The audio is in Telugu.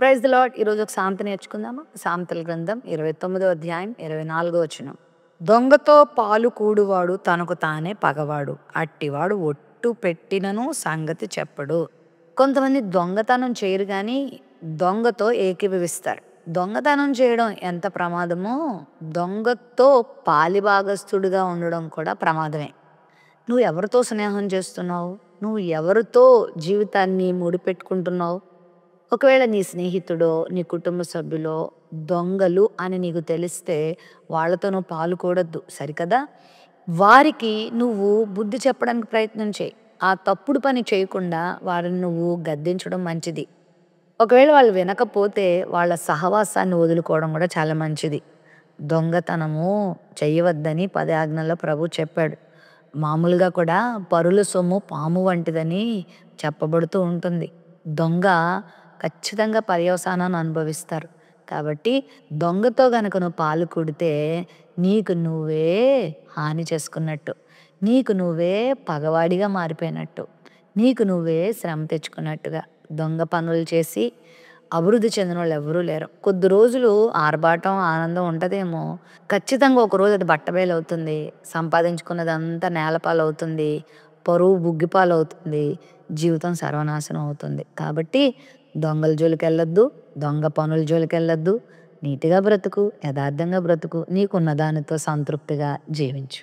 Praise the lord. ఈరోజు ఒక సామెత నేర్చుకుందామా? సామెతల గ్రంథం 29వ అధ్యాయం 24వ వచనం. దొంగతో పాలు కూడువాడు తనకు తానే పగవాడు, అట్టివాడు ఒట్టు పెట్టినను సంగతి చెప్పడు. కొంతమంది దొంగతనం చేయరు కానీ దొంగతో ఏకీభవిస్తారు. దొంగతనం చేయడం ఎంత ప్రమాదమో, దొంగతో పాలిభాగస్తుడిగా ఉండడం కూడా ప్రమాదమే. నువ్వు ఎవరితో స్నేహం చేస్తున్నావు? నువ్వు ఎవరితో జీవితాన్ని ముడిపెట్టుకుంటున్నావు? ఒకవేళ నీ స్నేహితుడో, నీ కుటుంబ సభ్యులో దొంగలు అని నీకు తెలిస్తే వాళ్ళతో నువ్వు పాలుకోవద్దు, సరికదా? వారికి నువ్వు బుద్ధి చెప్పడానికి ప్రయత్నం చేయి. ఆ తప్పుడు పని చేయకుండా వారిని నువ్వు గద్దించడం మంచిది. ఒకవేళ వాళ్ళు వినకపోతే వాళ్ళ సహవాసాన్ని వదులుకోవడం కూడా చాలా మంచిది. దొంగతనము చేయవద్దని 10 ఆజ్ఞల్లో ప్రభు చెప్పాడు. మామూలుగా కూడా పరుల సొమ్ము పాము వంటిదని చెప్పబడుతూ ఉంటుంది. దొంగ ఖచ్చితంగా పర్యవసానాన్ని అనుభవిస్తారు. కాబట్టి దొంగతో గనక నువ్వు పాలు కూడితే నీకు నువ్వే హాని చేసుకున్నట్టు, నీకు నువ్వే పగవాడిగా మారిపోయినట్టు, నీకు నువ్వే శ్రమ తెచ్చుకున్నట్టుగా. దొంగ పనులు చేసి అభివృద్ధి చెందిన వాళ్ళు ఎవరూ లేరు. కొద్ది రోజులు ఆర్భాటం ఆనందం ఉంటుందేమో, ఖచ్చితంగా ఒకరోజు అది బట్టబయలవుతుంది. సంపాదించుకున్నదంతా నేలపాలవుతుంది, పరువు బుగ్గిపాలవుతుంది, జీవితం సర్వనాశనం అవుతుంది. కాబట్టి దొంగల జోలికెళ్ళొద్దు, దొంగ పనుల జోలికెళ్ళొద్దు. నీతిగా బ్రతుకు, యథార్థంగా బ్రతుకు, నీకున్న దానితో సంతృప్తిగా జీవించు.